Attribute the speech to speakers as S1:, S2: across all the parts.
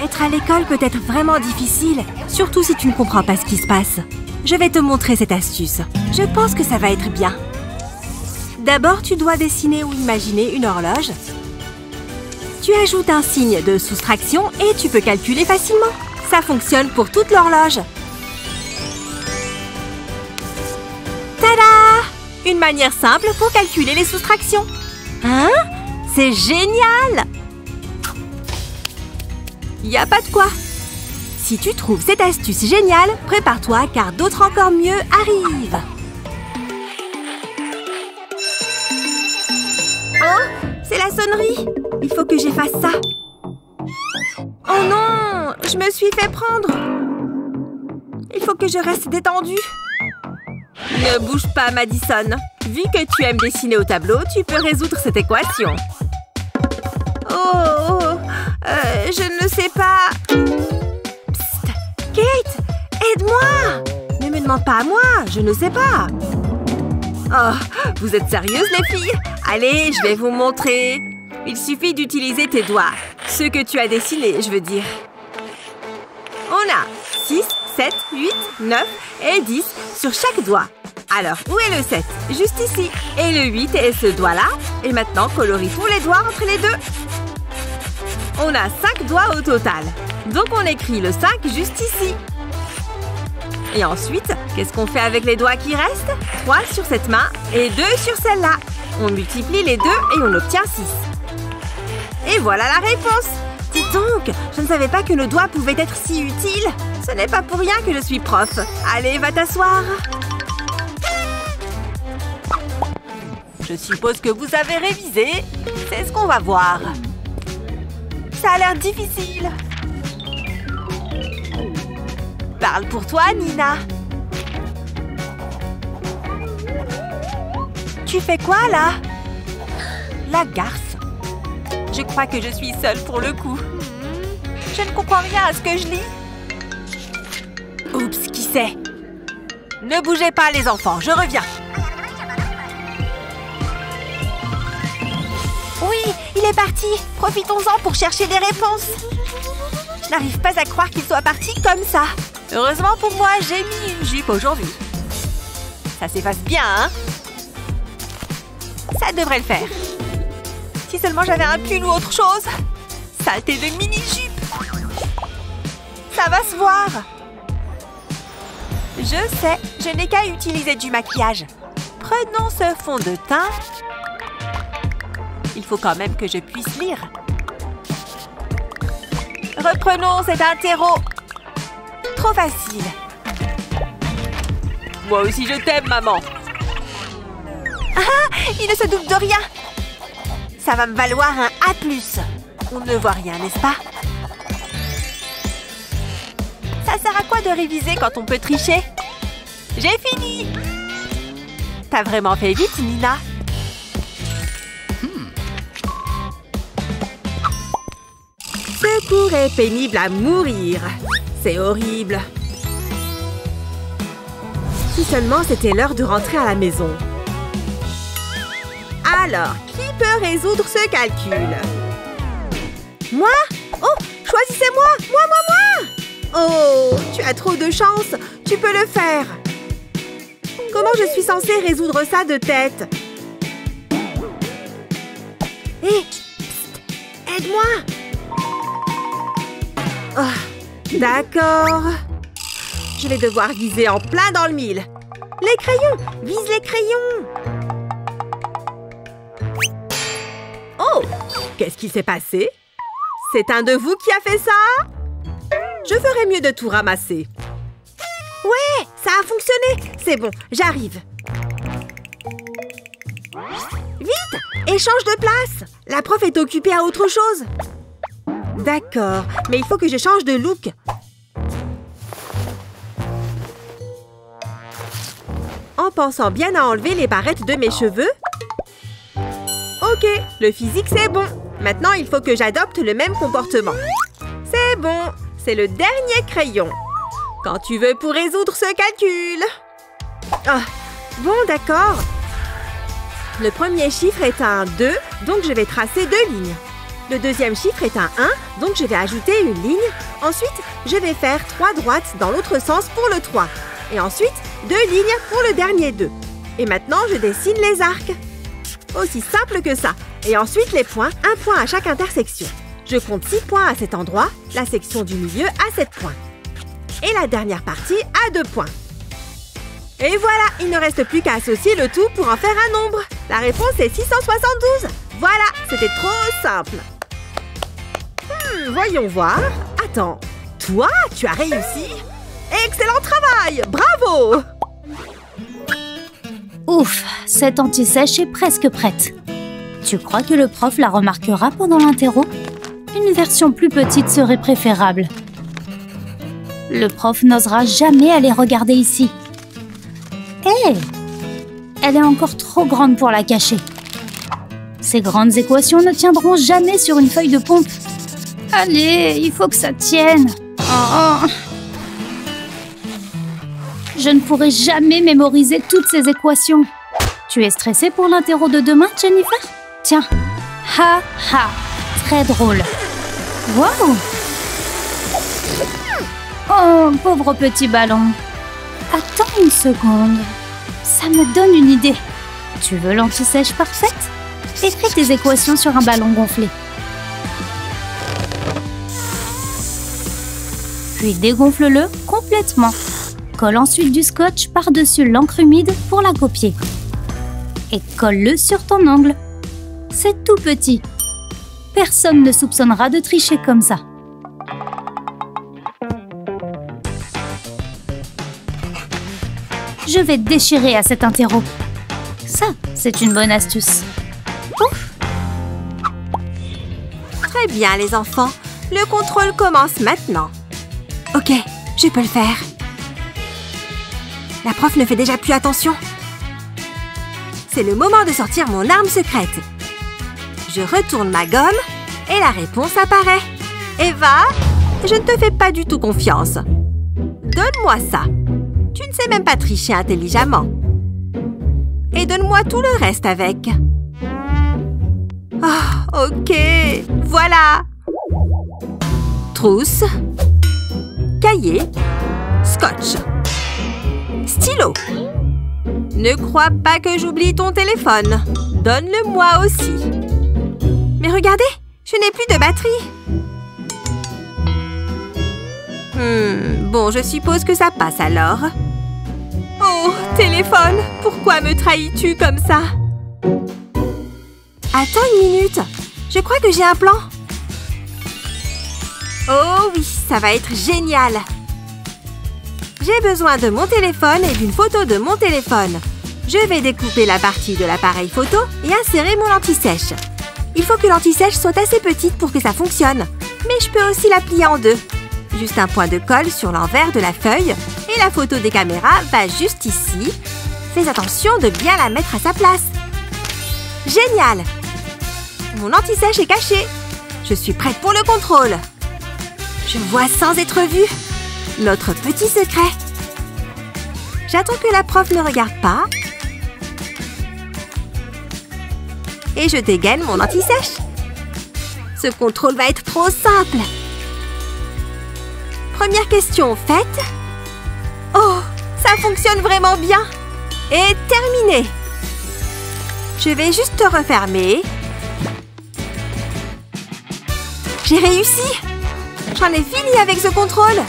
S1: Être à l'école peut être vraiment difficile, surtout si tu ne comprends pas ce qui se passe. Je vais te montrer cette astuce. Je pense que ça va être bien. D'abord, tu dois dessiner ou imaginer une horloge. Tu ajoutes un signe de soustraction et tu peux calculer facilement. Ça fonctionne pour toute l'horloge. Tada! Une manière simple pour calculer les soustractions. Hein? C'est génial! Y a pas de quoi. Si tu trouves cette astuce géniale, prépare-toi car d'autres encore mieux arrivent. Oh, c'est la sonnerie. Il faut que j'efface ça. Oh non, je me suis fait prendre. Il faut que je reste détendue. Ne bouge pas, Madison. Vu que tu aimes dessiner au tableau, tu peux résoudre cette équation. Je ne sais pas. Psst, Kate, aide-moi. Ne me demande pas à moi, je ne sais pas. Oh, vous êtes sérieuses, les filles? Allez, je vais vous montrer. Il suffit d'utiliser tes doigts. Ce que tu as dessiné, je veux dire. On a 6, 7, 8, 9 et 10 sur chaque doigt. Alors, où est le 7? Juste ici. Et le 8 est ce doigt-là. Et maintenant, colorie tous les doigts entre les deux. On a 5 doigts au total. Donc, on écrit le 5 juste ici. Et ensuite, qu'est-ce qu'on fait avec les doigts qui restent? 3 sur cette main et 2 sur celle-là. On multiplie les deux et on obtient 6. Et voilà la réponse. Dis donc, je ne savais pas que nos doigts pouvaient être si utiles. Ce n'est pas pour rien que je suis prof. Allez, va t'asseoir. Je suppose que vous avez révisé. C'est ce qu'on va voir. Ça a l'air difficile. Parle pour toi, Nina. Tu fais quoi, là? La garce. Je crois que je suis seule pour le coup. Je ne comprends rien à ce que je lis. Oups, qui c'est? Ne bougez pas, les enfants, je reviens. Oui, il est parti. Profitons-en pour chercher des réponses. Je n'arrive pas à croire qu'il soit parti comme ça. Heureusement pour moi, j'ai mis une jupe aujourd'hui. Ça s'efface bien, hein? Ça devrait le faire. Si seulement j'avais un pull ou autre chose. Saleté de mini-jupe. Ça va se voir. Je sais, je n'ai qu'à utiliser du maquillage. Prenons ce fond de teint. Il faut quand même que je puisse lire. Reprenons cet interro. Trop facile. Moi aussi je t'aime, maman. Ah, il ne se doute de rien. Ça va me valoir un A+. On ne voit rien, n'est-ce pas? Ça sert à quoi de réviser quand on peut tricher? J'ai fini. T'as vraiment fait vite, Nina. Ce cours est pénible à mourir. C'est horrible. Si seulement c'était l'heure de rentrer à la maison. Alors, qui peut résoudre ce calcul? Moi? Oh, choisissez-moi! Moi! Oh, tu as trop de chance. Tu peux le faire. Comment je suis censée résoudre ça de tête? Hé! Aide-moi! Oh, d'accord. Je vais devoir viser en plein dans le mille. Les crayons! Vise les crayons! Oh! Qu'est-ce qui s'est passé? C'est un de vous qui a fait ça? Je ferais mieux de tout ramasser. Ouais! Ça a fonctionné! C'est bon, j'arrive. Vite! Échange de place! La prof est occupée à autre chose. D'accord, mais il faut que je change de look. En pensant bien à enlever les barrettes de mes cheveux. Ok, le physique c'est bon. Maintenant, il faut que j'adopte le même comportement. C'est bon, c'est le dernier crayon. Quand tu veux pour résoudre ce calcul. Ah, bon, d'accord. Le premier chiffre est un 2, donc je vais tracer 2 lignes. Le deuxième chiffre est un 1, donc je vais ajouter une ligne. Ensuite, je vais faire 3 droites dans l'autre sens pour le 3. Et ensuite, 2 lignes pour le dernier 2. Et maintenant, je dessine les arcs. Aussi simple que ça. Et ensuite, les points, un point à chaque intersection. Je compte 6 points à cet endroit, la section du milieu à 7 points. Et la dernière partie à 2 points. Et voilà, il ne reste plus qu'à associer le tout pour en faire un nombre. La réponse est 672. Voilà, c'était trop simple. Voyons voir. Attends, toi, tu as réussi? Excellent travail! Bravo!
S2: Ouf, cette anti-sèche est presque prête. Tu crois que le prof la remarquera pendant l'interro? Une version plus petite serait préférable. Le prof n'osera jamais aller regarder ici. Hé! Elle est encore trop grande pour la cacher. Ces grandes équations ne tiendront jamais sur une feuille de pompe. Allez, il faut que ça tienne. Oh. Je ne pourrai jamais mémoriser toutes ces équations. Tu es stressée pour l'interro de demain, Jennifer? Tiens. Ha ha. Très drôle. Waouh! Oh, pauvre petit ballon. Attends une seconde. Ça me donne une idée. Tu veux l'anti-sèche parfaite? Écris tes équations sur un ballon gonflé. Puis dégonfle-le complètement. Colle ensuite du scotch par-dessus l'encre humide pour la copier. Et colle-le sur ton ongle. C'est tout petit. Personne ne soupçonnera de tricher comme ça. Je vais déchirer à cet interro. Ça, c'est une bonne astuce. Ouf!
S1: Très bien, les enfants. Le contrôle commence maintenant. Ok, je peux le faire. La prof ne fait déjà plus attention. C'est le moment de sortir mon arme secrète. Je retourne ma gomme et la réponse apparaît. Eva, je ne te fais pas du tout confiance. Donne-moi ça. Tu ne sais même pas tricher intelligemment. Et donne-moi tout le reste avec. Oh, ok. Voilà. Trousse. Cahier. Scotch. Stylo. Ne crois pas que j'oublie ton téléphone. Donne-le-moi aussi. Mais regardez, je n'ai plus de batterie. Bon, je suppose que ça passe alors. Oh, téléphone, pourquoi me trahis-tu comme ça? Attends une minute, je crois que j'ai un plan. Oh oui, ça va être génial. J'ai besoin de mon téléphone et d'une photo de mon téléphone. Je vais découper la partie de l'appareil photo et insérer mon anti-sèche. Il faut que l'anti-sèche soit assez petite pour que ça fonctionne. Mais je peux aussi la plier en deux. Juste un point de colle sur l'envers de la feuille et la photo des caméras va juste ici. Fais attention de bien la mettre à sa place. Génial! Mon anti-sèche est caché. Je suis prête pour le contrôle. Je vois sans être vue. Notre petit secret. J'attends que la prof ne regarde pas. Et je dégaine mon anti-sèche. Ce contrôle va être trop simple. Première question faite. Oh, ça fonctionne vraiment bien. Et terminé. Je vais juste refermer. J'ai réussi. J'en ai fini avec ce contrôle.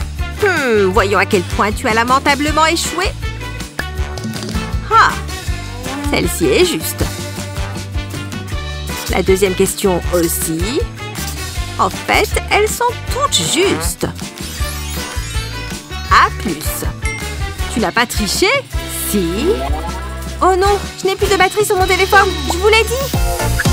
S1: Voyons à quel point tu as lamentablement échoué. Ah, celle-ci est juste. La deuxième question aussi. En fait, elles sont toutes justes. A+. Tu n'as pas triché? Si. Oh non, je n'ai plus de batterie sur mon téléphone. Je vous l'ai dit.